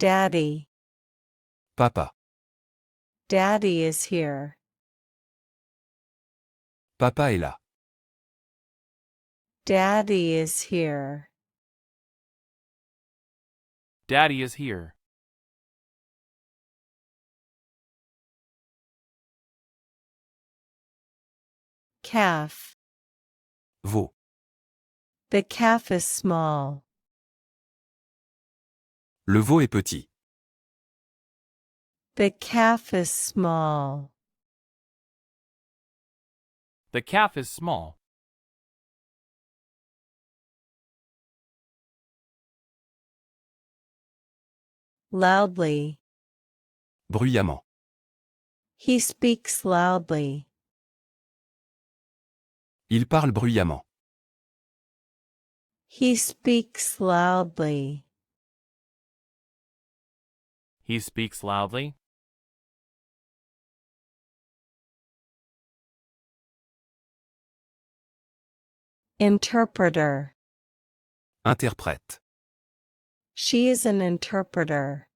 Daddy. Papa. Daddy is here. Papa est là. Daddy is here. Daddy is here. Calf. Veau. The calf is small. Le veau est petit. The calf is small. The calf is small. Loudly. Bruyamment. He speaks loudly. Il parle bruyamment. He speaks loudly. He speaks loudly. Interpreter. Interprète. She is an interpreter.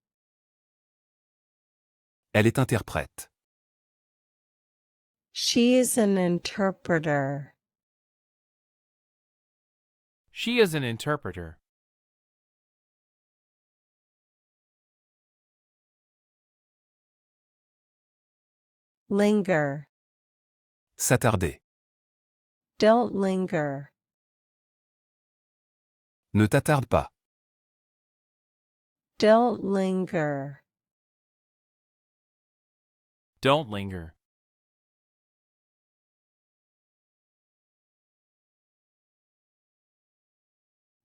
Elle est interprète. She is an interpreter. She is an interpreter. Linger. S'attarder. Don't linger. Ne t'attarde pas. Don't linger. Don't linger.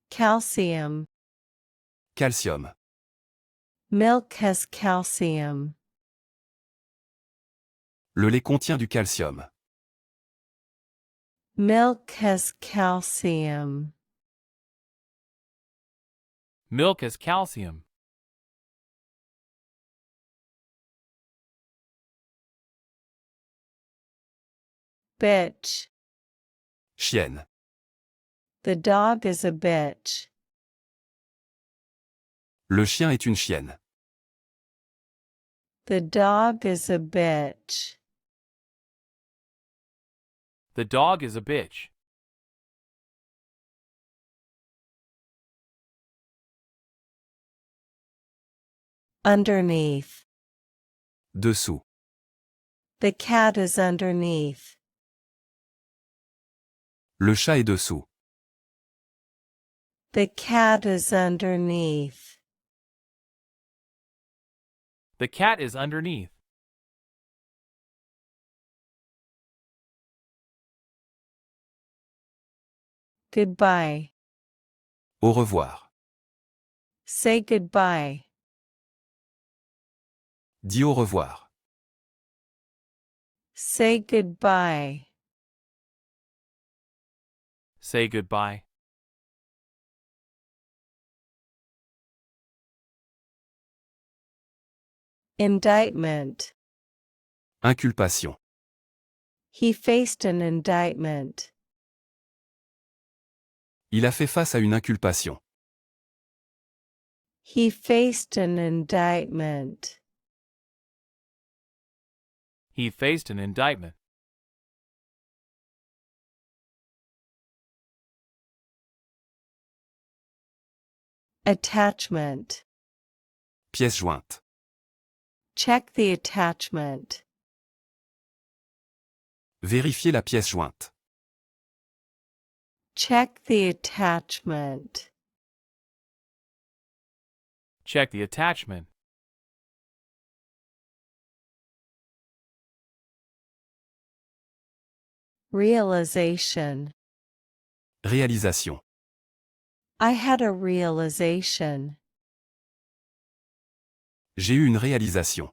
Calcium. Calcium. Milk has calcium. Le lait contient du calcium. Milk has calcium. Milk has calcium. Bitch. Chienne. The dog is a bitch. Le chien est une chienne. The dog is a bitch. The dog is a bitch. Underneath. Dessous. The cat is underneath. Le chat est dessous. The cat is underneath. The cat is underneath. Goodbye. Au revoir. Say goodbye. Dis au revoir. Say goodbye. Say goodbye. Indictment. Inculpation. He faced an indictment. Il a fait face à une inculpation. He faced an indictment. He faced an indictment. Attachment. Pièce jointe. Check the attachment. Vérifiez la pièce jointe. Check the attachment. Check the attachment. Realization. Réalisation. I had a realization. J'ai eu une réalisation.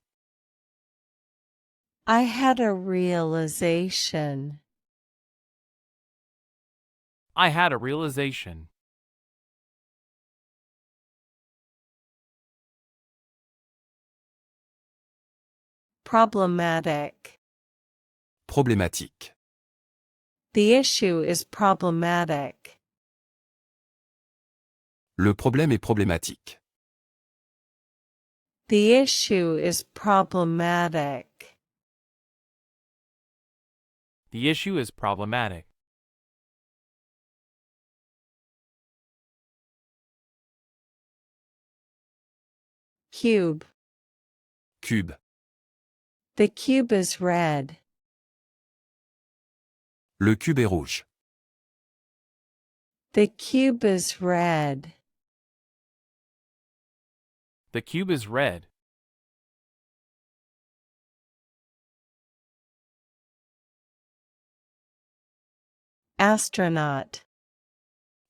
I had a realization. I had a realization. Problematic. Problématique. The issue is problematic. Le problème est problématique. The issue is problematic. The issue is problematic. Cube. Cube. The cube is red. Le cube est rouge. The cube is red. The cube is red. Astronaut.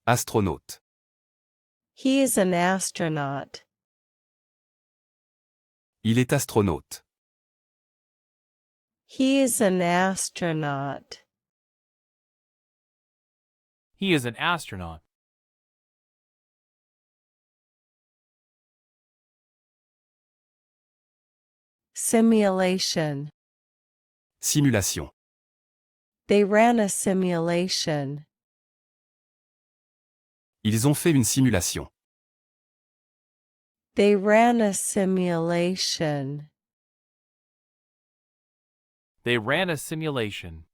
Astronaute. He is an astronaut. Il est astronaute. He is an astronaut. He is an astronaut. Simulation. Simulation. They ran a simulation. Ils ont fait une simulation. They ran a simulation. They ran a simulation.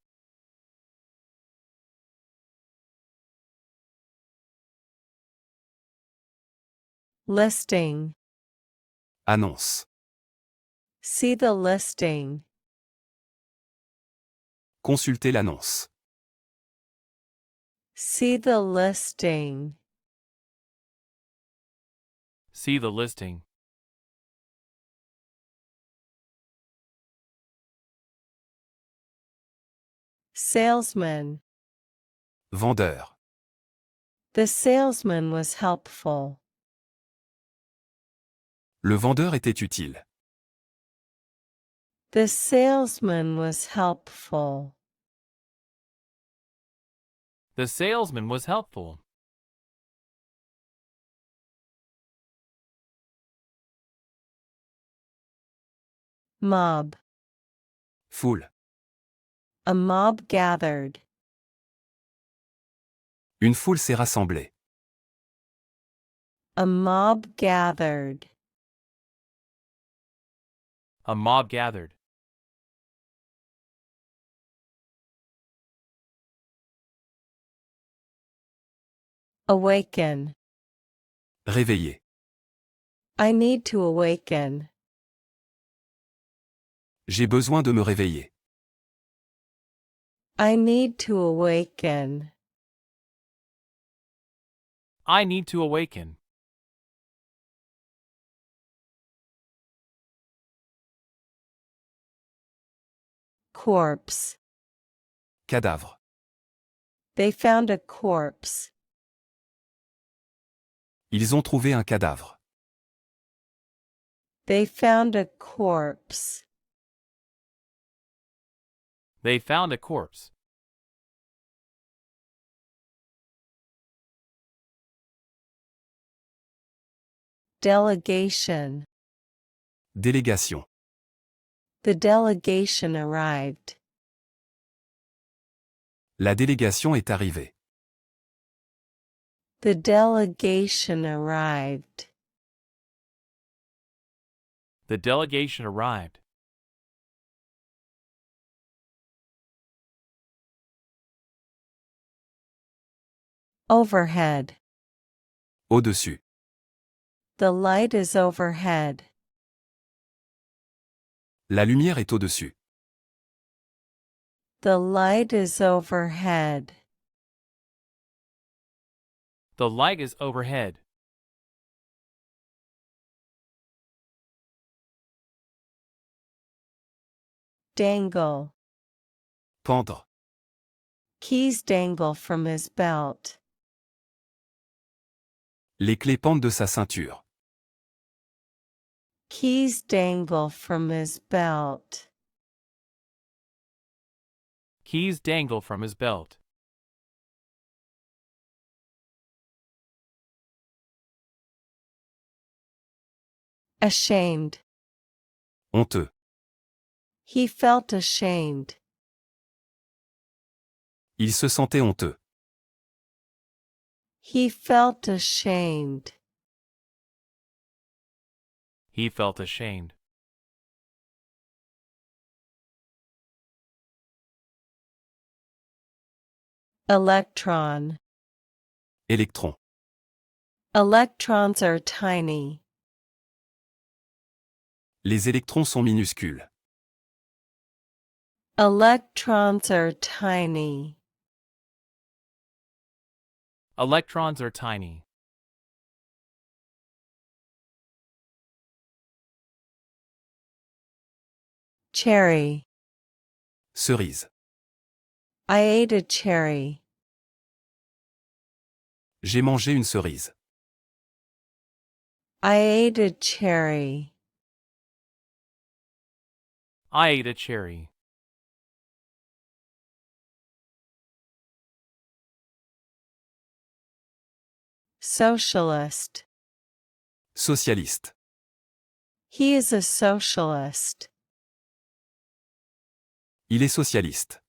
Listing. Annonce. See the listing. Consultez l'annonce. See the listing. See the listing. Salesman. Vendeur. The salesman was helpful. Le vendeur était utile. The salesman was helpful. The salesman was helpful. Mob. Foule. A mob gathered. Une foule s'est rassemblée. A mob gathered. A mob gathered. Awaken. Réveiller. I need to awaken. J'ai besoin de me réveiller. I need to awaken. I need to awaken. Corpse. Cadavre. They found a corpse. Ils ont trouvé un cadavre. They found a corpse. They found a corpse. Delegation. Délégation. The delegation arrived. La délégation est arrivée. The delegation arrived. The delegation arrived. Overhead. Au-dessus. The light is overhead. La lumière est au-dessus. The light is overhead. The light is overhead. Dangle. Pendre. Keys dangle from his belt. Les clés pendent de sa ceinture. Keys dangle from his belt. Keys dangle from his belt. Ashamed. Honteux. He felt ashamed. Il se sentait honteux. He felt ashamed. He felt ashamed. Electron. Électron. Electrons are tiny. Les électrons sont minuscules. Electrons are tiny. Electrons are tiny. Cherry. Cerise. I ate a cherry. J'ai mangé une cerise. I ate a cherry. I ate a cherry. Socialist. Socialiste. He is a socialist. Il est socialiste.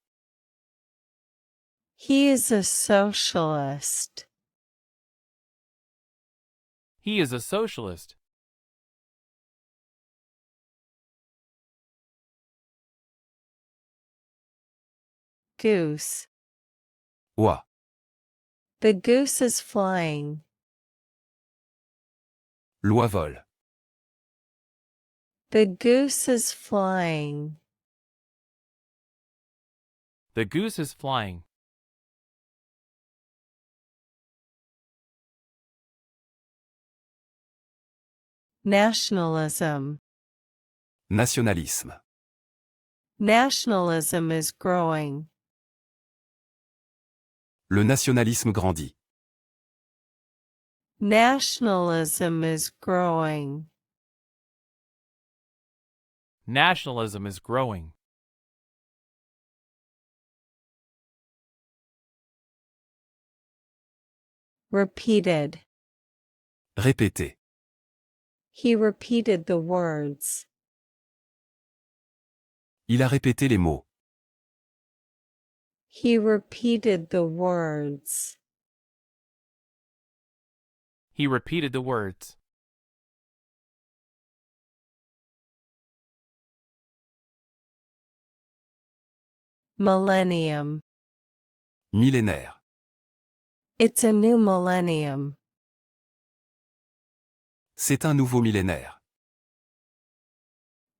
He is a socialist. He is a socialist. Goose. Oie. The goose is flying. L'oie vole. The goose is flying. The goose is flying. Nationalism. Nationalisme. Nationalism is growing. Le nationalisme grandit. Nationalism is growing. Nationalism is growing. Repeated. Répéter. He repeated the words. Il a répété les mots. He repeated the words. He repeated the words. Millennium. Millénaire. It's a new millennium. C'est un nouveau millénaire.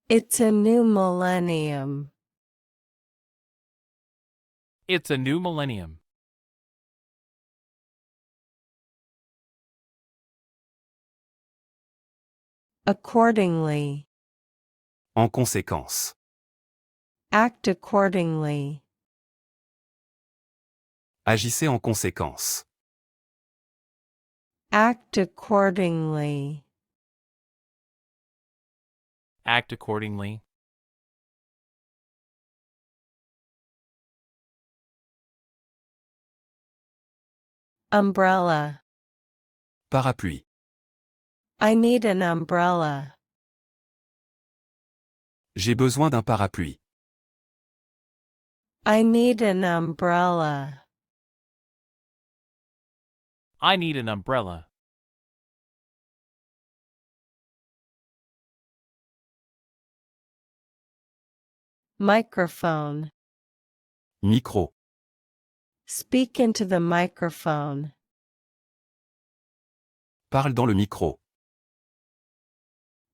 It's a new millennium. It's a new millennium. Accordingly. En conséquence. Act accordingly. Agissez en conséquence. Act accordingly. Act accordingly. Umbrella. Parapluie. I need an umbrella. J'ai besoin d'un parapluie. I need an umbrella. I need an umbrella. Microphone. Micro. Speak into the microphone. Parle dans le micro.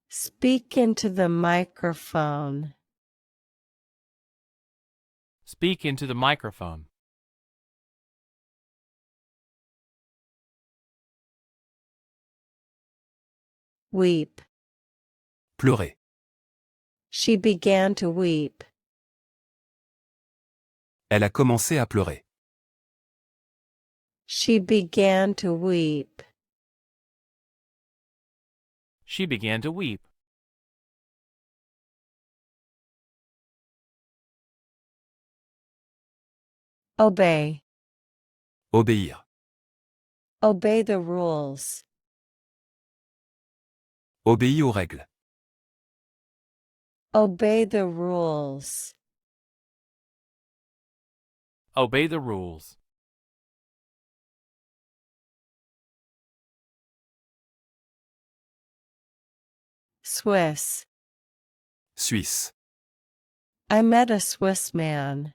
Speak into the microphone. Speak into the microphone. Weep. Pleurer. She began to weep. Elle a commencé à pleurer. She began to weep. She began to weep. Obey. Obéir. Obey the rules. Obéis aux règles. Obey the rules. Obey the rules. Swiss. Suisse. I met a Swiss man.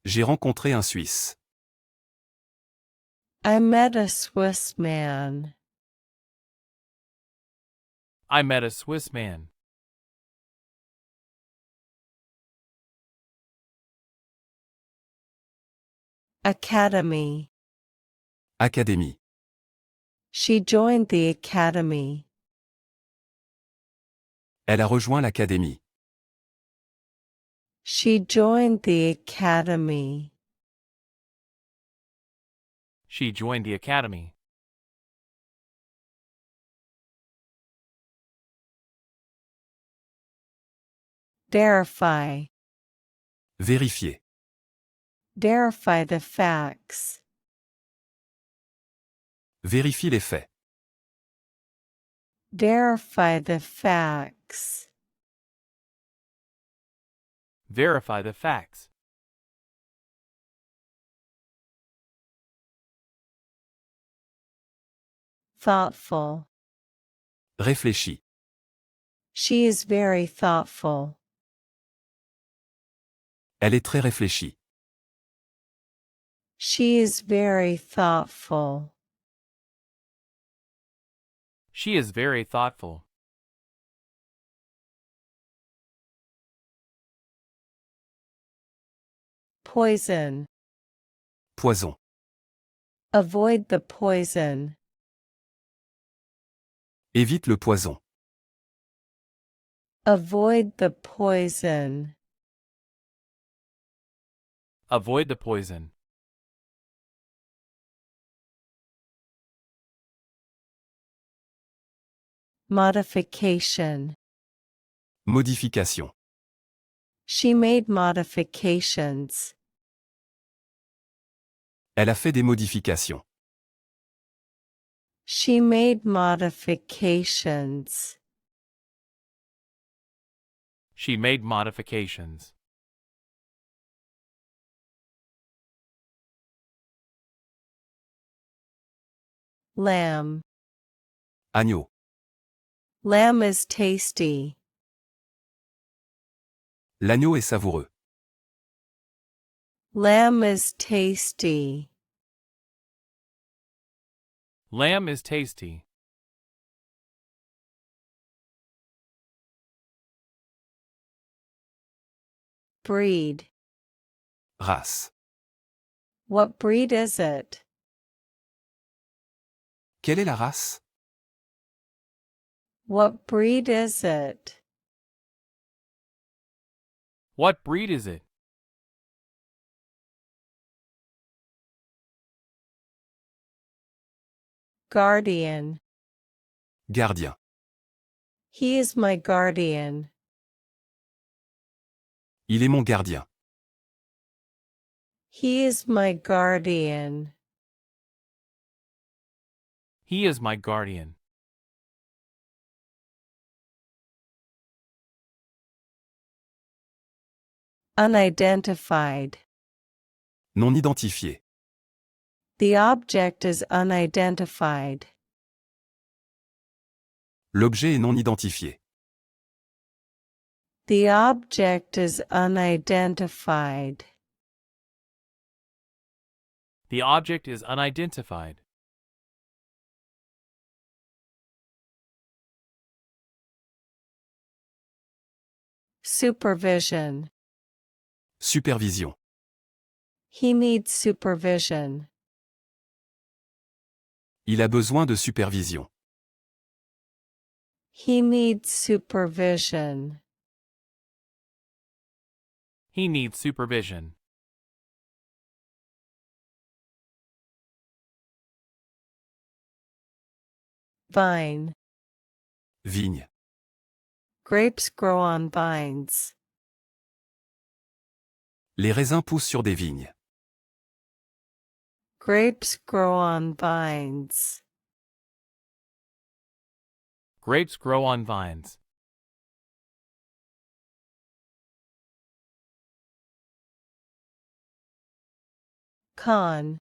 J'ai rencontré un Suisse. I met a Swiss man. I met a Swiss man. Academy. Académie. She joined the academy. Elle a rejoint l'académie. She joined the academy. She joined the academy. Verify. Vérifier. Verify the facts. Vérifie les faits. Verify the facts. Verify the facts. Thoughtful. Réfléchis. She is very thoughtful. Elle est très réfléchie. She is very thoughtful. She is very thoughtful. Poison. Poison. Avoid the poison. Évite le poison. Avoid the poison. Avoid the poison. Modification. Modification. She made modifications. Elle a fait des modifications. She made modifications. She made modifications. Lamb. Agneau. Lamb is tasty. L'agneau est savoureux. Lamb is tasty. Lamb is tasty. Breed. Race. What breed is it? Quelle est la race? What breed is it? What breed is it? Guardian. Gardien. He is my guardian. Il est mon gardien. He is my guardian. He is my guardian. Unidentified. Non identifié. The object is unidentified. L'objet est non identifié. The object is unidentified. The object is unidentified. Supervision. Supervision. He needs supervision. Il a besoin de supervision. He needs supervision. He needs supervision. Vine. Vigne. Grapes grow on vines. Les raisins poussent sur des vignes. Grapes grow on vines. Grapes grow on vines. Con.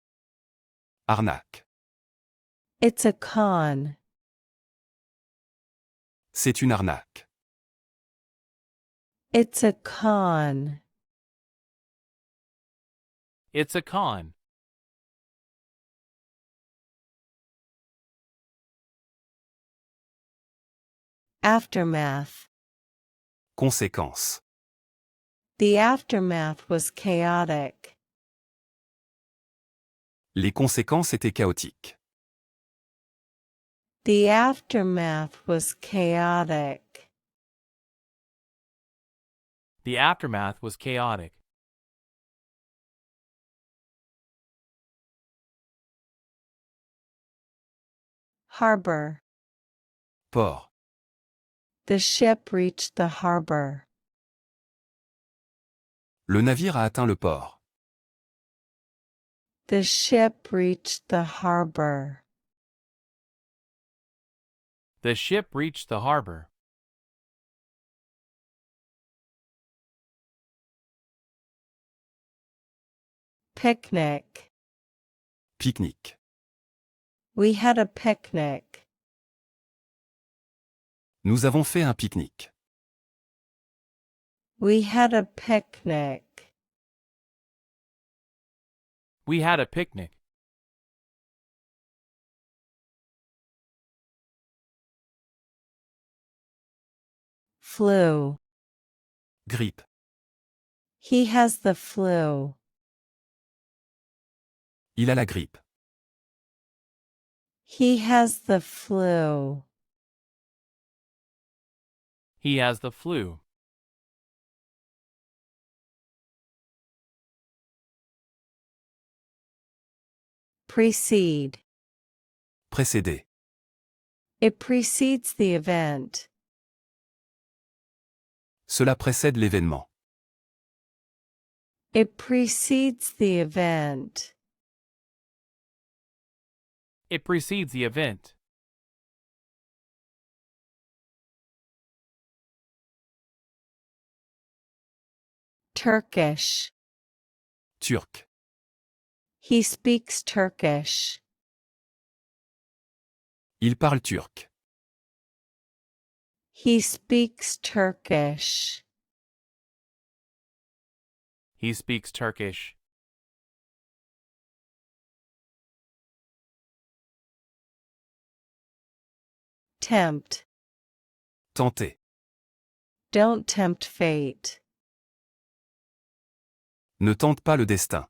Arnaque. It's a con. C'est une arnaque. It's a con. It's a con. Aftermath. Conséquence. The aftermath was chaotic. Les conséquences étaient chaotiques. The aftermath was chaotic. The aftermath was chaotic. Harbor. Port. The ship reached the harbor. Le navire a atteint le port. The ship reached the harbor. The ship reached the harbor. Picnic. Pique-nique. We had a picnic. Nous avons fait un pique-nique. We had a picnic. We had a picnic. Flu. Grippe. He has the flu. Il a la grippe. He has the flu. He has the flu. Precede. Précéder. It precedes the event. Cela précède l'événement. It precedes the event. It precedes the event. Turkish. Turc. He speaks Turkish. Il parle turc. He speaks Turkish. He speaks Turkish. Tempt. Tenter. Don't tempt fate. Ne tente pas le destin.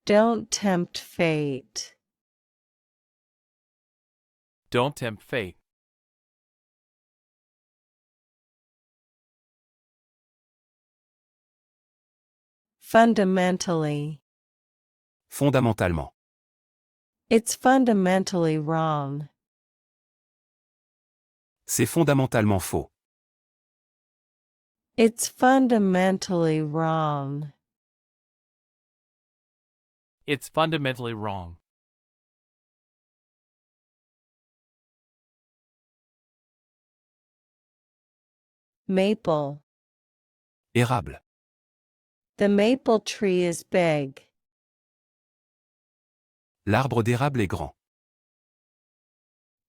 Don't tempt fate. Don't tempt fate. Fundamentally. Fondamentalement. It's fundamentally wrong. C'est fondamentalement faux. It's fundamentally wrong. It's fundamentally wrong. Maple. Érable. The maple tree is big. L'arbre d'érable est grand.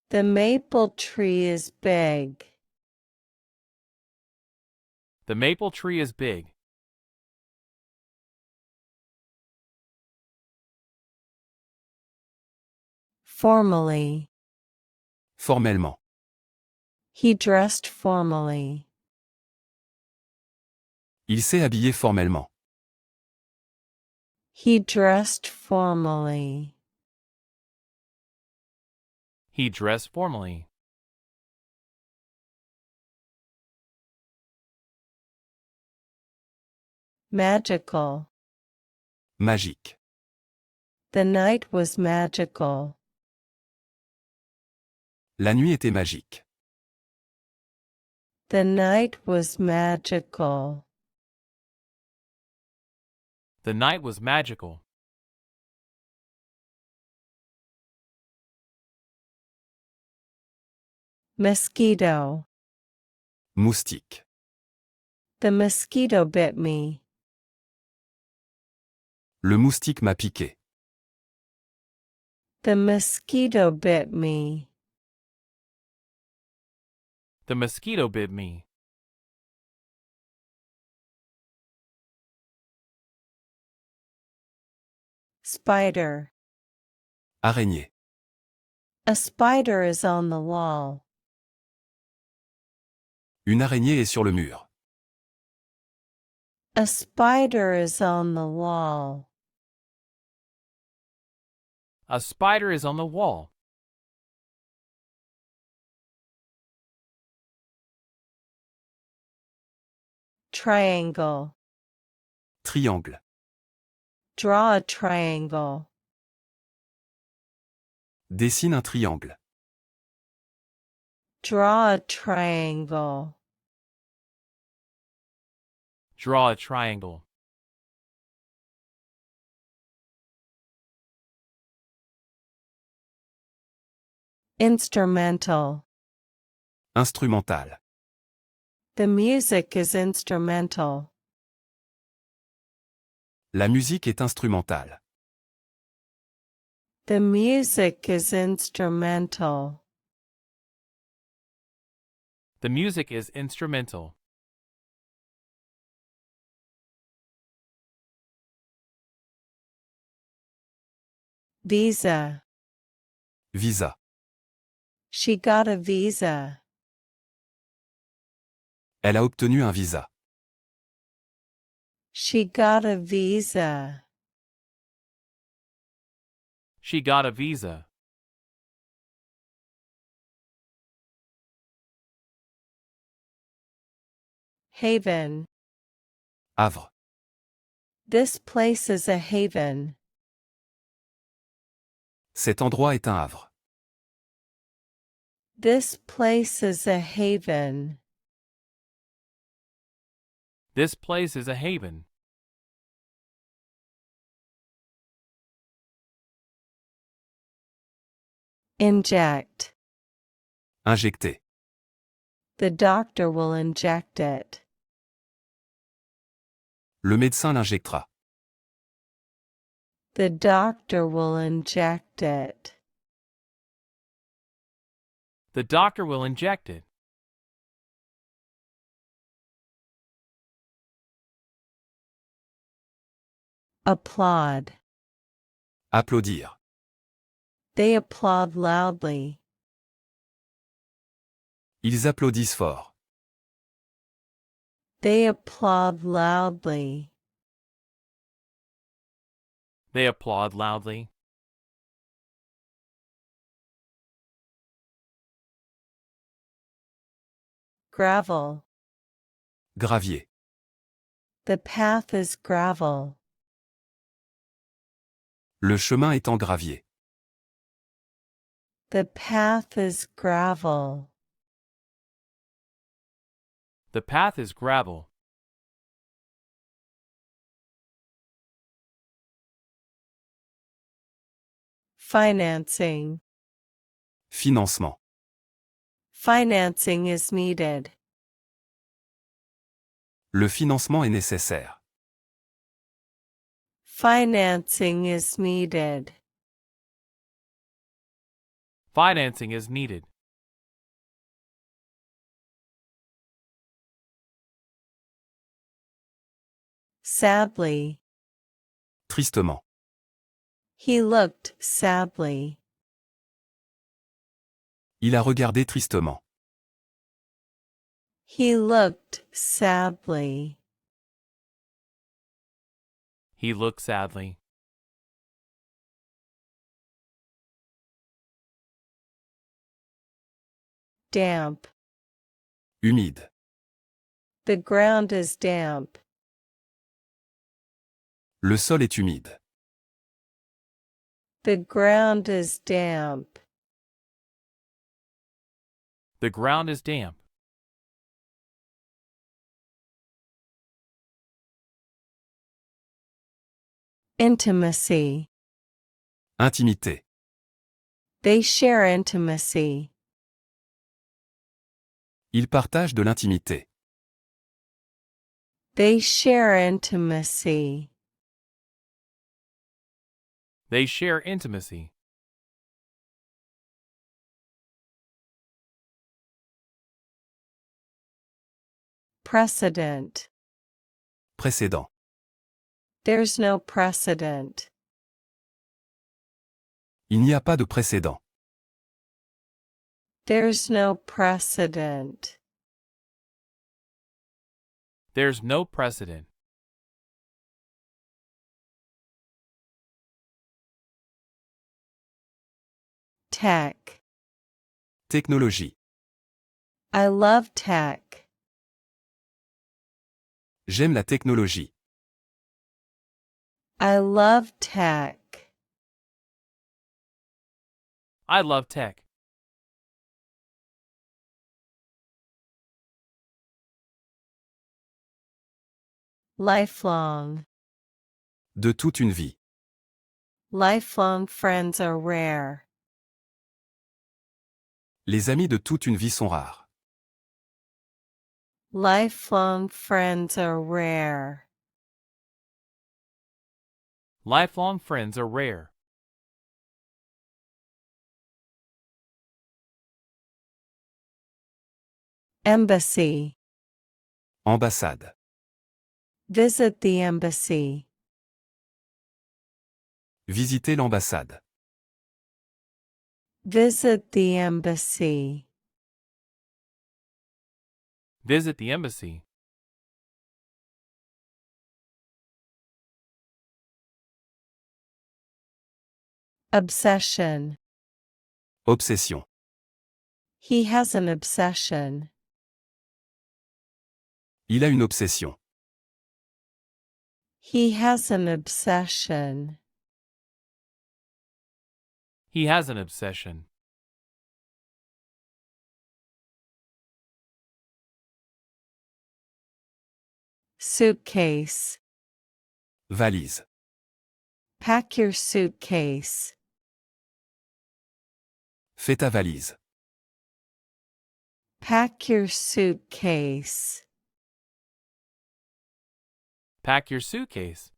The maple tree is big. The maple tree is big. Formally. Formellement. He dressed formally. Il s'est habillé formellement. He dressed formally. He dressed formally. Magical. Magique. The night was magical. La nuit était magique. The night was magical. The night was magical. Mosquito. Moustique. The mosquito bit me. Le moustique m'a piqué. The mosquito bit me. The mosquito bit me. Spider. Araignée. A spider is on the wall. Une araignée est sur le mur. A spider is on the wall. A spider is on the wall. Triangle. Triangle. Draw a triangle. Dessine un triangle. Draw a triangle. Draw a triangle. Instrumental. Instrumental. The music is instrumental. La musique est instrumentale. The music is instrumental. The music is instrumental. Visa. Visa. She got a visa. Elle a obtenu un visa. She got a visa. She got a visa. Haven. Havre. This place is a haven. Cet endroit est un havre. This place is a haven. This place is a haven. Inject. Injecter. The doctor will inject it. Le médecin l'injectera. The doctor will inject it. The doctor will inject it. Applaud. Applaudir. They applaud loudly. Ils applaudissent fort. They applaud loudly. They applaud loudly. Gravel. Gravier. The path is gravel. Le chemin est en gravier. The path is gravel. The path is gravel. Financing. Financement. Financing is needed. Le financement est nécessaire. Financing is needed. Financing is needed. Sadly. Tristement. He looked sadly. Il a regardé tristement. He looked sadly. He looked sadly. Damp. Humide. The ground is damp. Le sol est humide. The ground is damp. The ground is damp. Intimacy. Intimité. They share intimacy. Ils partagent de l'intimité. They share intimacy. They share intimacy. Precedent. Précédent. There's no precedent. Il n'y a pas de précédent. There's no precedent. There's no precedent. Tech. Technologie. I love tech. J'aime la technologie. I love tech. I love tech. Lifelong. De toute une vie. Lifelong friends are rare. Les amis de toute une vie sont rares. Lifelong friends are rare. Lifelong friends are rare. Embassy. Ambassade. Visit the embassy. Visiter l'ambassade. Visit the embassy. Visit the embassy. Obsession. Obsession. He has an obsession. Il a une obsession. He has an obsession. He has an obsession. Suitcase. Valise. Pack your suitcase. Fais ta valise. Pack your suitcase. Pack your suitcase.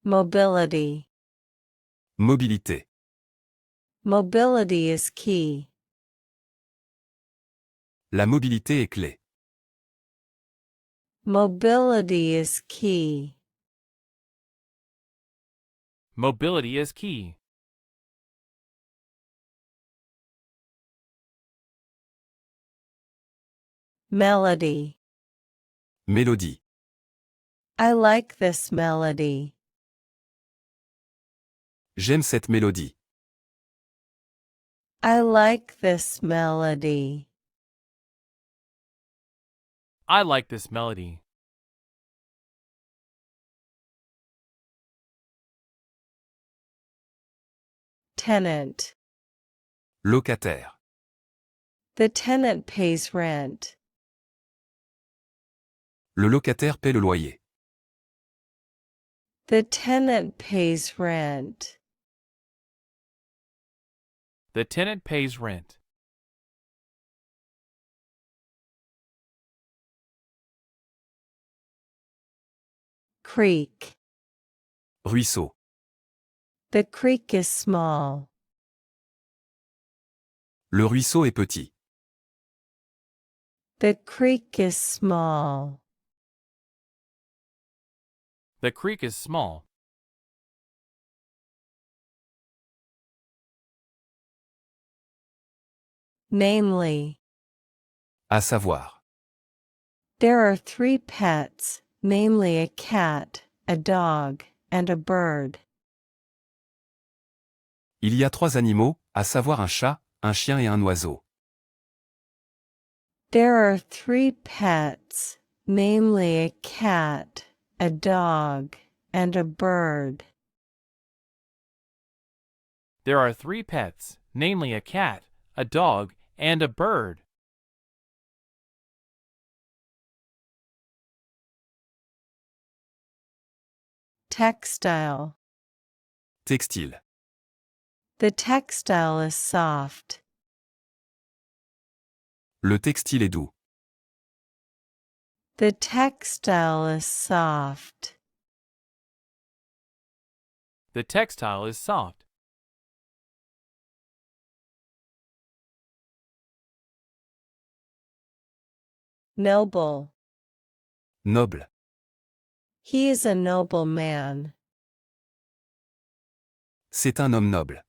Mobility. Mobilité. Mobility is key. La mobilité est clé. Mobility is key. Mobility is key. Melody. Mélodie. I like this melody. J'aime cette mélodie. I like this melody. I like this melody. Tenant. Locataire. The tenant pays rent. Le locataire paie le loyer. The tenant pays rent. The tenant pays rent. Creek. Ruisseau. The creek is small. Le ruisseau est petit. The creek is small. The creek is small. Namely. À savoir. There are 3 pets, namely a cat, a dog, and a bird. Il y a 3 animaux, à savoir un chat, un chien et un oiseau. There are 3 pets, namely a cat, a dog, and a bird. There are 3 pets, namely a cat, a dog, and a bird. Textile. Textile. The textile is soft. Le textile est doux. The textile is soft. The textile is soft. Noble. Noble. He is a noble man. C'est un homme noble.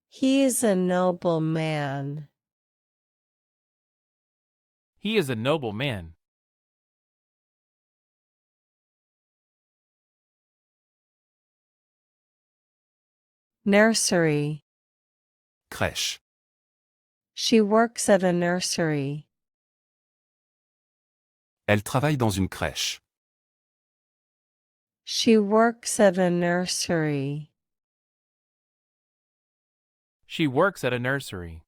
He is a noble man. He is a noble man. Nursery. Crèche. She works at a nursery. Elle travaille dans une crèche. She works at a nursery. She works at a nursery.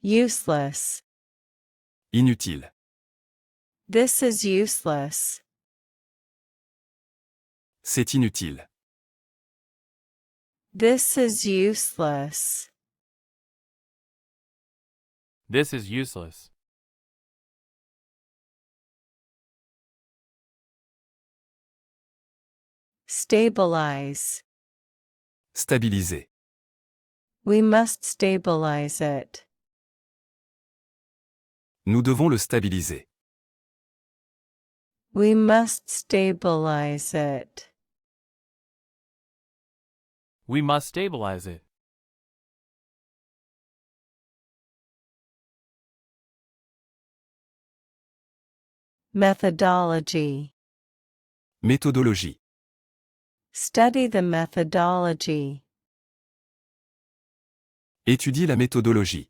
Useless. Inutile. This is useless. C'est inutile. This is useless. This is useless. Stabilize. Stabiliser. We must stabilize it. Nous devons le stabiliser. We must stabilize it. We must stabilize it. Methodology. Méthodologie. Study the methodology. Étudie la méthodologie.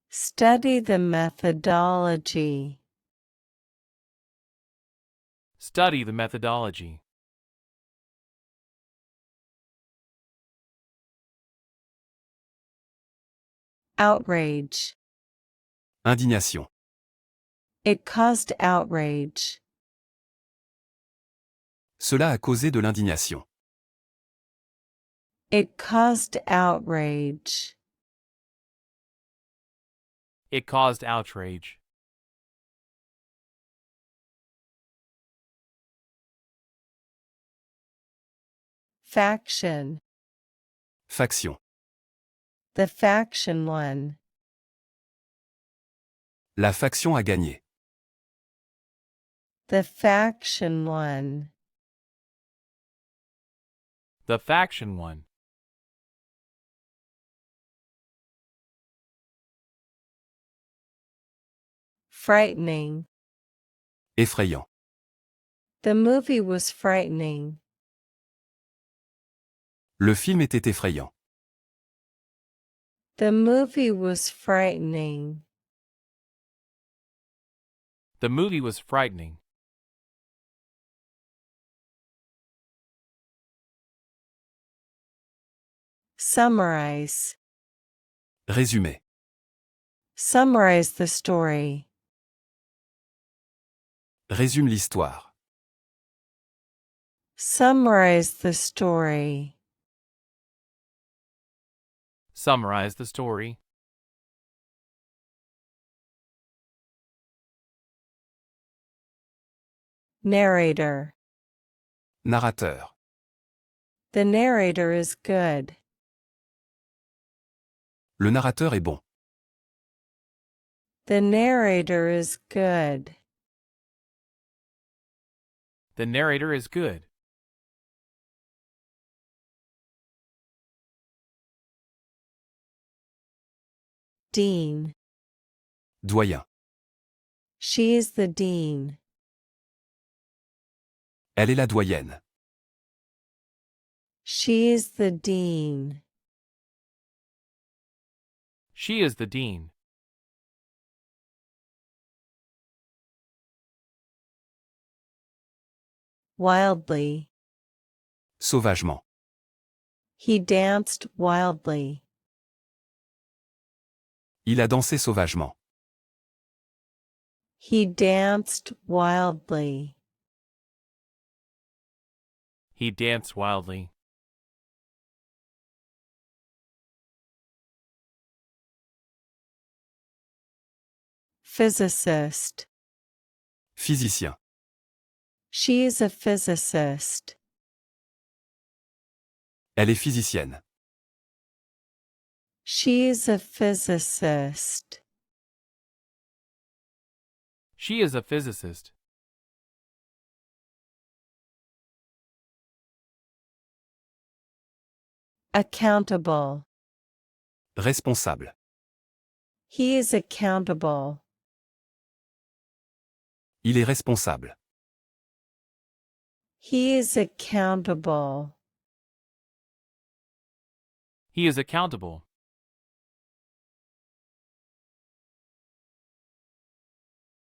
Study the methodology. Study the methodology. Outrage. Indignation. It caused outrage. Cela a causé de l'indignation. It caused outrage. It caused outrage. Faction. Faction. The faction won. La faction a gagné. The faction won. The faction won. Frightening. Effrayant. The movie was frightening. Le film était effrayant. The movie was frightening. The movie was frightening. Summarize. Résumé. Summarize the story. Résume l'histoire. Summarize the story. Summarize the story. Narrator. Narrateur. The narrator is good. Le narrateur est bon. The narrator is good. The narrator is good. Dean. Doyen. She is the dean. Elle est la doyenne. She is the dean. She is the dean. Wildly. Sauvagement. He danced wildly. Il a dansé sauvagement. He danced wildly. He danced wildly. Physicist. Physicien. She is a physicist. Elle est physicienne. She is a physicist. She is a physicist. Accountable. Responsable. He is accountable. Il est responsable. He is accountable. He is accountable.